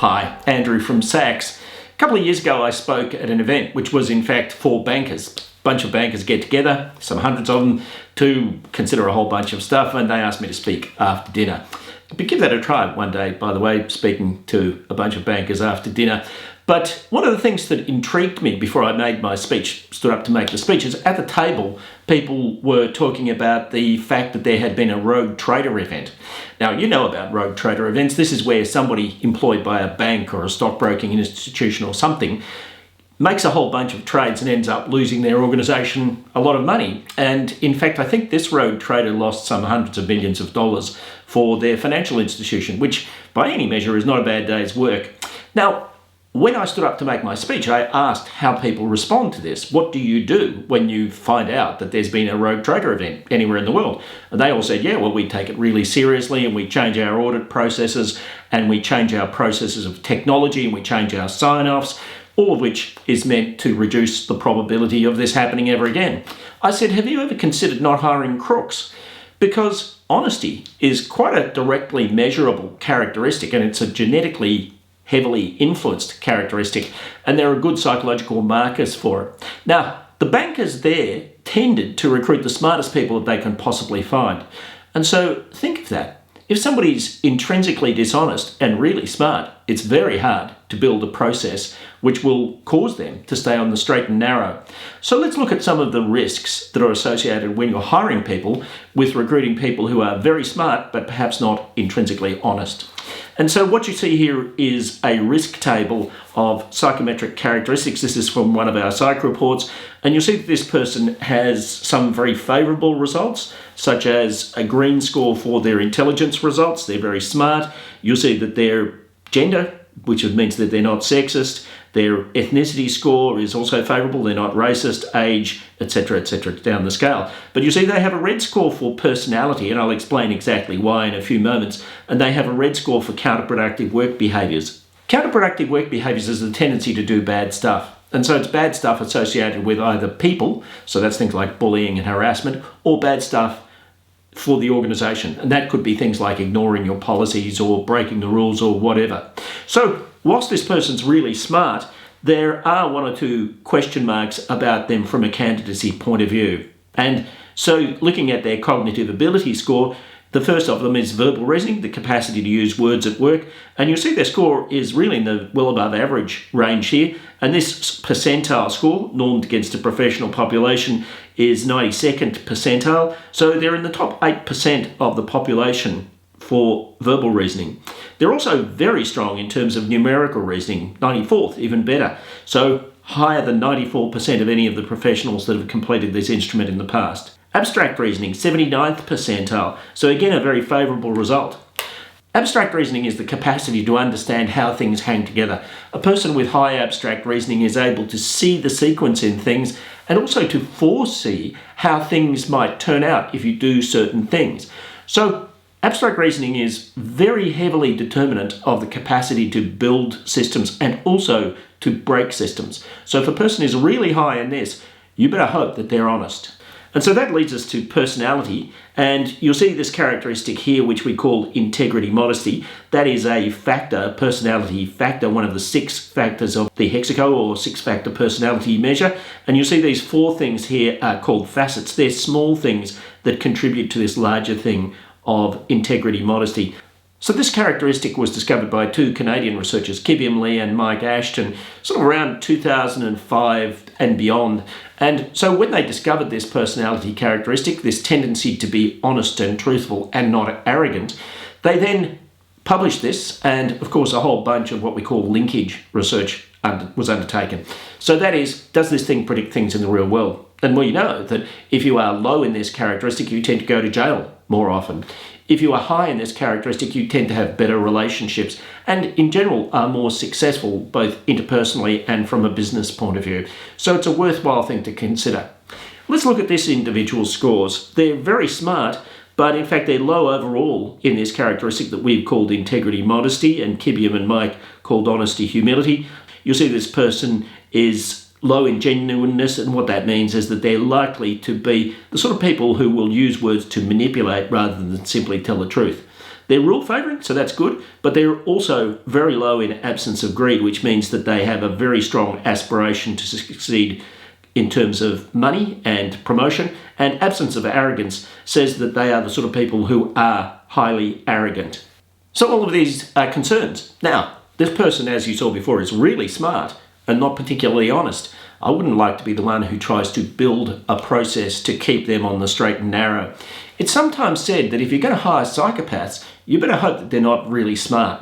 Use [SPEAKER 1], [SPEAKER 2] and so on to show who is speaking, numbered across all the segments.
[SPEAKER 1] Hi, Andrew from SACS. A couple of years ago I spoke at an event which was in fact for bankers. A bunch of bankers get together, some hundreds of them, to consider a whole bunch of stuff, and they asked me to speak after dinner. But give that a try one day, by the way, speaking to a bunch of bankers after dinner. But one of the things that intrigued me before I made my speech, stood up to make the speech, is at the table people were talking about the fact that there had been a rogue trader event. Now, you know about rogue trader events. This is where somebody employed by a bank or a stockbroking institution or something makes a whole bunch of trades and ends up losing their organisation a lot of money. And in fact, I think this rogue trader lost some hundreds of millions of dollars for their financial institution, which by any measure is not a bad day's work. Now, when I stood up to make my speech, I asked how people respond to this. What do you do when you find out that there's been a rogue trader event anywhere in the world? And they all said, yeah, well, we take it really seriously and we change our audit processes and we change our processes of technology and we change our sign-offs, all of which is meant to reduce the probability of this happening ever again. I said, have you ever considered not hiring crooks? Because honesty is quite a directly measurable characteristic, and it's a genetically heavily influenced characteristic, and there are good psychological markers for it. Now, the bankers there tended to recruit the smartest people that they can possibly find. And so think of that. If somebody's intrinsically dishonest and really smart, it's very hard to build a process which will cause them to stay on the straight and narrow. So let's look at some of the risks that are associated when you're hiring people with recruiting people who are very smart but perhaps not intrinsically honest. And so what you see here is a risk table of psychometric characteristics. This is from one of our psych reports. And you'll see that this person has some very favourable results, such as a green score for their intelligence results. They're very smart. You'll see that their gender, which means that they're not sexist. Their ethnicity score is also favourable. They're not racist, age, etc., down the scale. But you see they have a red score for personality, and I'll explain exactly why in a few moments. And they have a red score for counterproductive work behaviours. Counterproductive work behaviours is the tendency to do bad stuff. And so it's bad stuff associated with either people, so that's things like bullying and harassment, or bad stuff for the organisation. And that could be things like ignoring your policies or breaking the rules or whatever. So whilst this person's really smart, there are one or two question marks about them from a candidacy point of view. And so looking at their cognitive ability score, the first of them is verbal reasoning, the capacity to use words at work. And you'll see their score is really in the well above average range here. And this percentile score, normed against a professional population, is 92nd percentile. So they're in the top 8% of the population for verbal reasoning. They're also very strong in terms of numerical reasoning, 94th, even better. So higher than 94% of any of the professionals that have completed this instrument in the past. Abstract reasoning, 79th percentile. So again, a very favourable result. Abstract reasoning is the capacity to understand how things hang together. A person with high abstract reasoning is able to see the sequence in things and also to foresee how things might turn out if you do certain things. So abstract reasoning is very heavily determinant of the capacity to build systems and also to break systems. So if a person is really high in this, you better hope that they're honest. And so that leads us to personality, and you'll see this characteristic here which we call integrity modesty. That is a factor, personality factor, one of the 6 factors of the Hexaco or 6-factor personality measure. And you'll see these 4 things here are called facets. They're small things that contribute to this larger thing of integrity modesty. So this characteristic was discovered by 2 Canadian researchers, Kibiam Lee and Mike Ashton, sort of around 2005 and beyond. And so when they discovered this personality characteristic, this tendency to be honest and truthful and not arrogant, they then published this, and of course a whole bunch of what we call linkage research was undertaken. So that is, does this thing predict things in the real world? And we know that if you are low in this characteristic, you tend to go to jail more often. If you are high in this characteristic, you tend to have better relationships and in general are more successful both interpersonally and from a business point of view. So it's a worthwhile thing to consider. Let's look at this individual's scores. They're very smart, but in fact they're low overall in this characteristic that we've called integrity modesty and Kibiam and Mike called honesty humility. You'll see this person is low in genuineness, and what that means is that they're likely to be the sort of people who will use words to manipulate rather than simply tell the truth. They're rule favouring, so that's good, but they're also very low in absence of greed, which means that they have a very strong aspiration to succeed in terms of money and promotion, and absence of arrogance says that they are the sort of people who are highly arrogant. So all of these are concerns. Now, this person, as you saw before, is really smart and not particularly honest. I wouldn't like to be the one who tries to build a process to keep them on the straight and narrow. It's sometimes said that if you're going to hire psychopaths, you better hope that they're not really smart.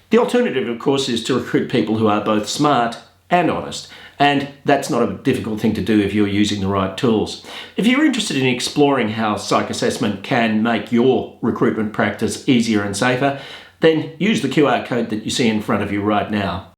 [SPEAKER 1] The alternative, of course, is to recruit people who are both smart and honest. And that's not a difficult thing to do if you're using the right tools. If you're interested in exploring how psych assessment can make your recruitment practice easier and safer, then use the QR code that you see in front of you right now.